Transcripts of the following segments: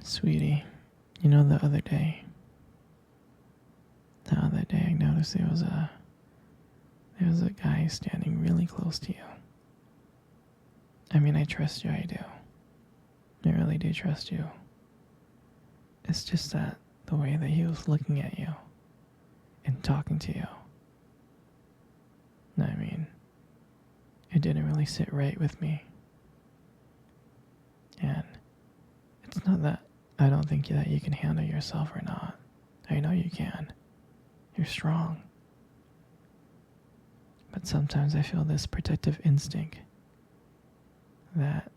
Sweetie, you know the other day I noticed there was a guy standing really close to you. I mean, I trust you, I do. I really do trust you. It's just that the way that he was looking at you and talking to you, I mean, it didn't really sit right with me. And it's not that I don't think that you can handle yourself or not. I know you can. You're strong. But sometimes I feel this protective instinct that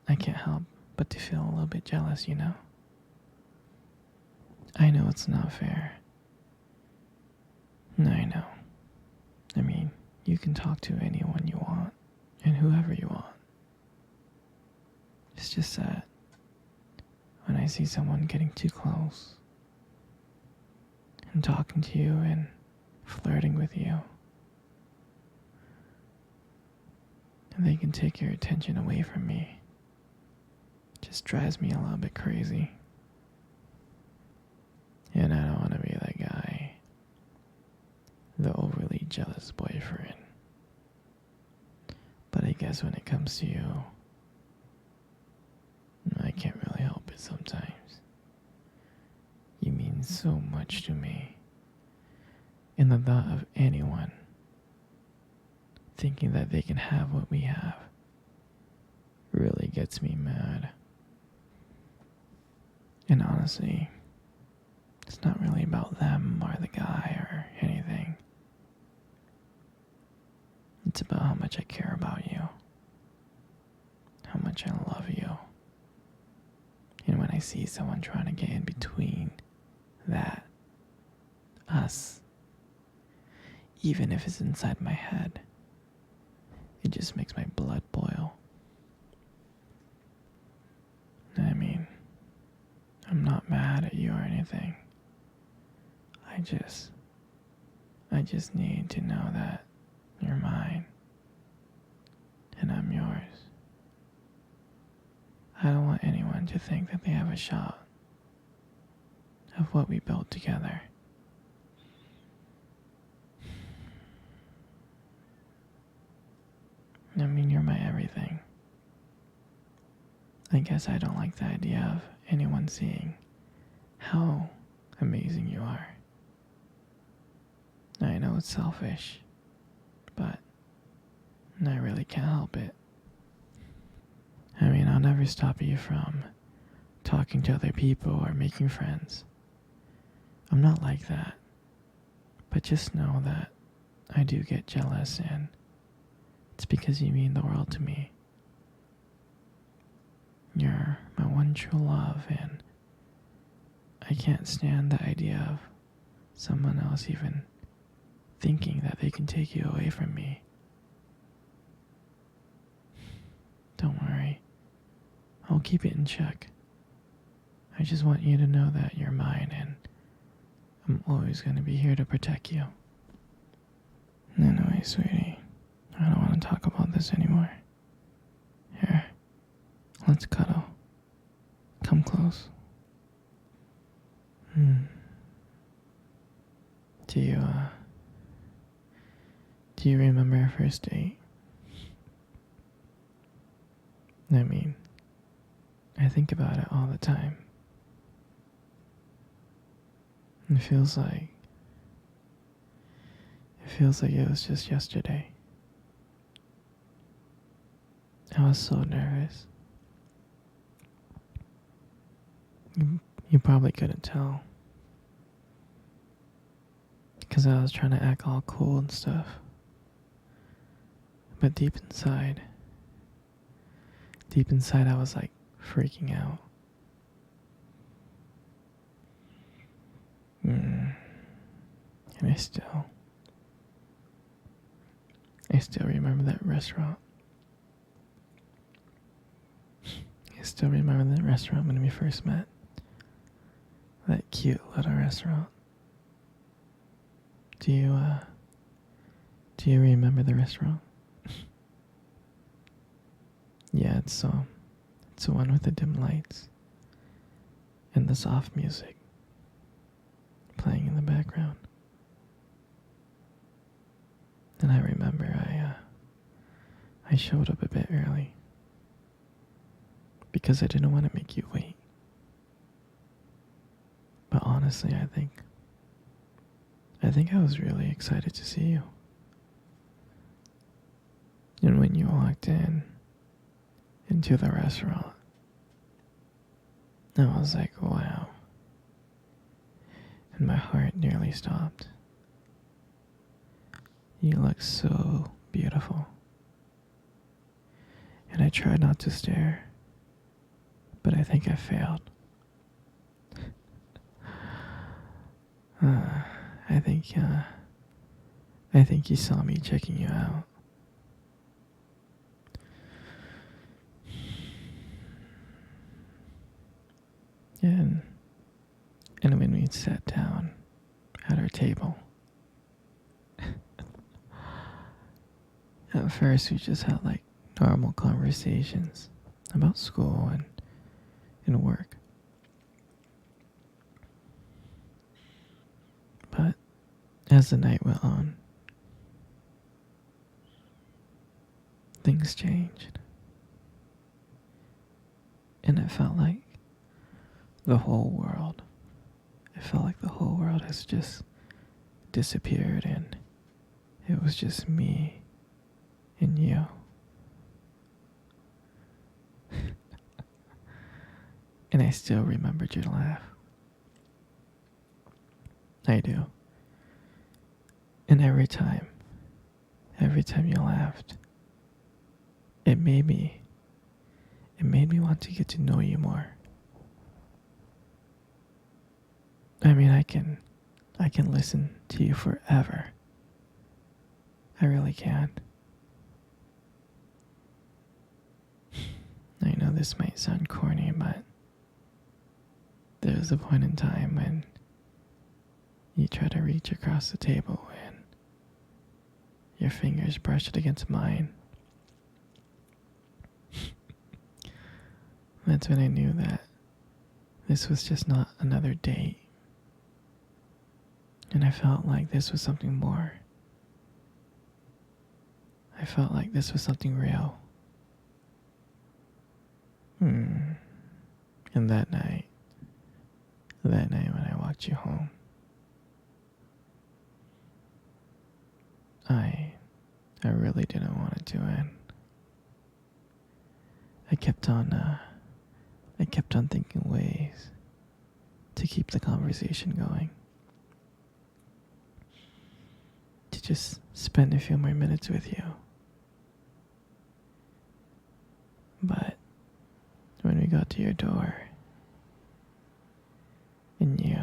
I can't help but to feel a little bit jealous, you know? I know it's not fair. I know. I mean, you can talk to anyone you want and whoever you want. It's just that when I see someone getting too close and talking to you and flirting with you, and they can take your attention away from me, it just drives me a little bit crazy. And I don't want to be that guy, the overly jealous boyfriend. But I guess when it comes to you, I can't really help it sometimes. You mean so much to me. And the thought of anyone thinking that they can have what we have really gets me mad. And honestly, it's not really about them or the guy or anything. It's about how much I care about you, how much I love you. And when I see someone trying to get in between that, us, even if it's inside my head, it just makes my blood boil. I mean, I'm not mad at you or anything. I just need to know that you're mine and I'm yours. I don't want anyone to think that they have a shot of what we built together. I mean, you're my everything. I guess I don't like the idea of anyone seeing how amazing you are. I know it's selfish, but I really can't help it. I mean, I'll never stop you from talking to other people or making friends. I'm not like that. But just know that I do get jealous, and it's because you mean the world to me. You're my one true love, and I can't stand the idea of someone else even thinking that they can take you away from me. Don't worry. I'll keep it in check. I just want you to know that you're mine, and I'm always going to be here to protect you. Anyway, sweetie, I don't want to talk about this anymore. Here, let's cuddle. Come close. Do you remember our first date? I mean, I think about it all the time. It feels like it was just yesterday. I was so nervous. You probably couldn't tell, because I was trying to act all cool and stuff. But deep inside I was like freaking out. And I still remember that restaurant. I still remember that restaurant when we first met. That cute little restaurant. Do you remember the restaurant? Yeah, it's the one with the dim lights. and the soft music playing in the background. And I remember I showed up a bit early because I didn't want to make you wait. But honestly, I think I was really excited to see you. And when you walked into the restaurant, I was like, wow. And my heart nearly stopped. You look so beautiful. And I tried not to stare, but I think I failed. I think you saw me checking you out. And when we sat down at our table, at first we just had like normal conversations about school and work. But as the night went on, things changed. And it felt like the whole world has just disappeared, and it was just me and you. And I still remembered your laugh. I do. And every time you laughed, it made me want to get to know you more. I mean, I can listen to you forever. I really can. I know this might sound corny, but there was a point in time when you tried to reach across the table and your fingers brushed against mine. That's when I knew that this was just not another date. And I felt like this was something more. I felt like this was something real. And that night when I walked you home, I really didn't want it to end. I kept on thinking ways to keep the conversation going. To just spend a few more minutes with you. But when we got to your door, and you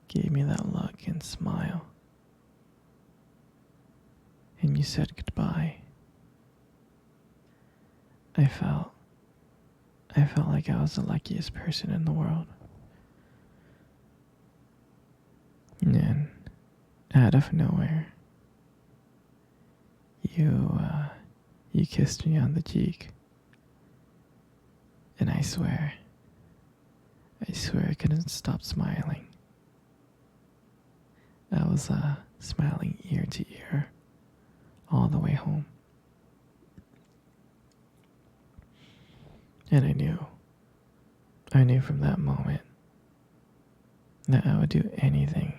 gave me that look and smile, and you said goodbye, I felt like I was the luckiest person in the world. And then, out of nowhere, you kissed me on the cheek. And I swear I couldn't stop smiling. I was smiling ear to ear all the way home. And I knew from that moment that I would do anything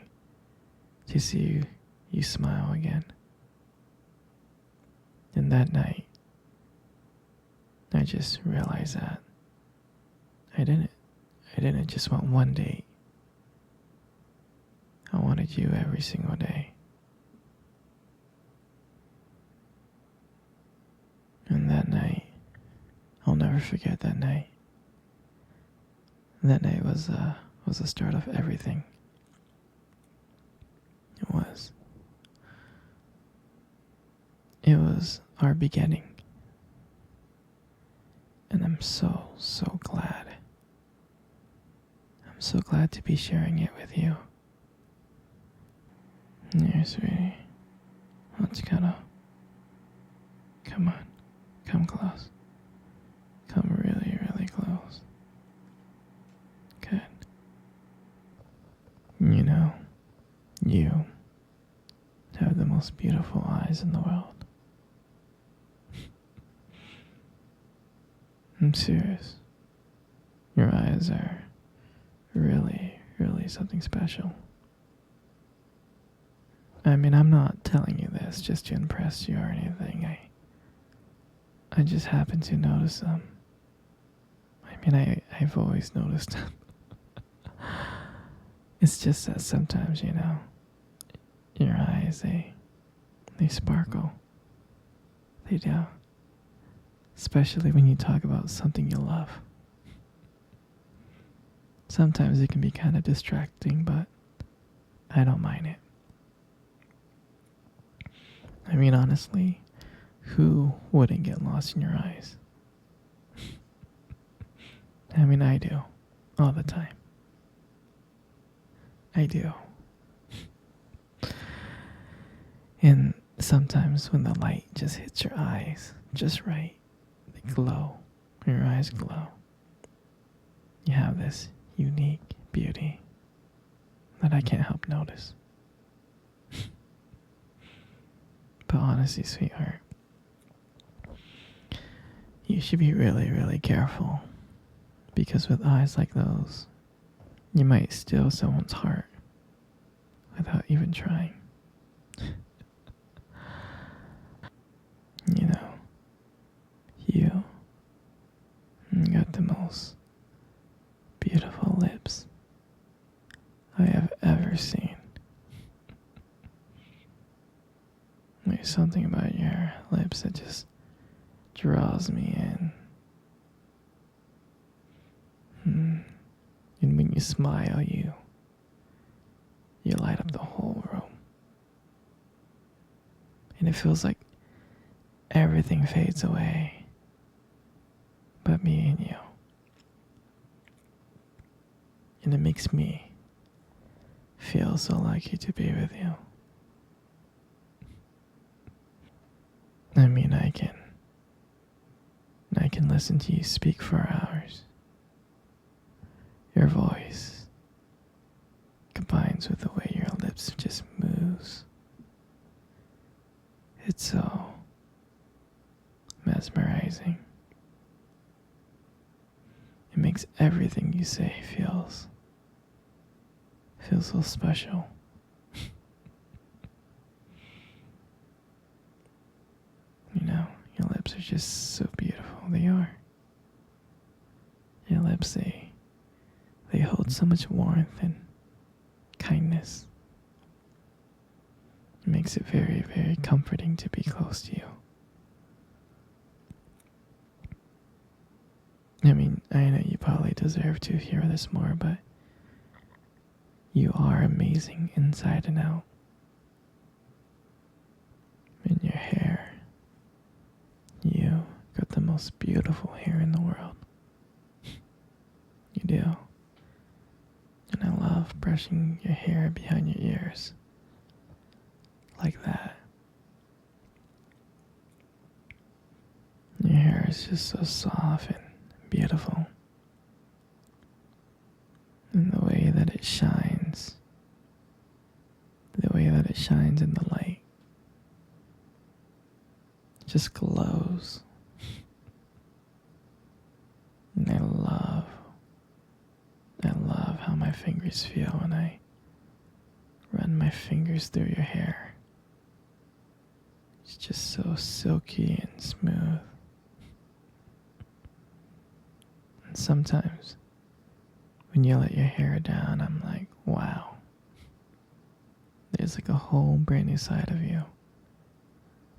to see you smile again. And that night, I just realized that I didn't just want one date. I wanted you every single day. And that night, I'll never forget that night. That night was the start of everything. It was our beginning. And I'm so glad. I'm so glad to be sharing it with you. Here, sweetie. Let's cuddle. Come on. Come close. Come really, really close. Good. most beautiful eyes in the world. I'm serious. Your eyes are really, really something special. I mean, I'm not telling you this just to impress you or anything. I just happen to notice them. I mean, I've always noticed them. It's just that sometimes, your eyes, they sparkle. They do. Especially when you talk about something you love. Sometimes it can be kind of distracting, but I don't mind it. I mean, honestly, who wouldn't get lost in your eyes? I mean, I do. All the time. I do. And sometimes when the light just hits your eyes just right, they glow. Your eyes glow. You have this unique beauty that I can't help notice. But honestly, sweetheart, you should be really, really careful. Because with eyes like those, you might steal someone's heart without even trying. You got the most beautiful lips I have ever seen. There's something about your lips that just draws me in. And when you smile, you light up the whole room. And it feels like everything fades away but me and you. And it makes me feel so lucky to be with you. I mean, I can listen to you speak for hours. Your voice combines with the way your lips just moves. It's so mesmerizing. It makes everything you say feels so special. Your lips are just so beautiful. They are. Your lips, they hold so much warmth and kindness. It makes it very, very comforting to be close to you. I mean, I know you probably deserve to hear this more, but you are amazing inside and out. And your hair, you got the most beautiful hair in the world. You do. And I love brushing your hair behind your ears. Like that. Your hair is just so soft and beautiful. And the way that it shines. The way that it shines in the light. Just glows. And I love how my fingers feel when I run my fingers through your hair. It's just so silky and smooth. And sometimes when you let your hair down, I'm like, wow. There's like a whole brand new side of you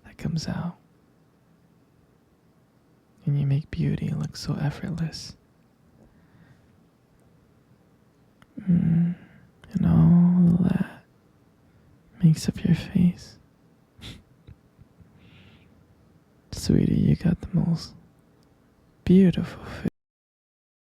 that comes out. And you make beauty look so effortless. And all that makes up your face. Sweetie, you got the most beautiful face.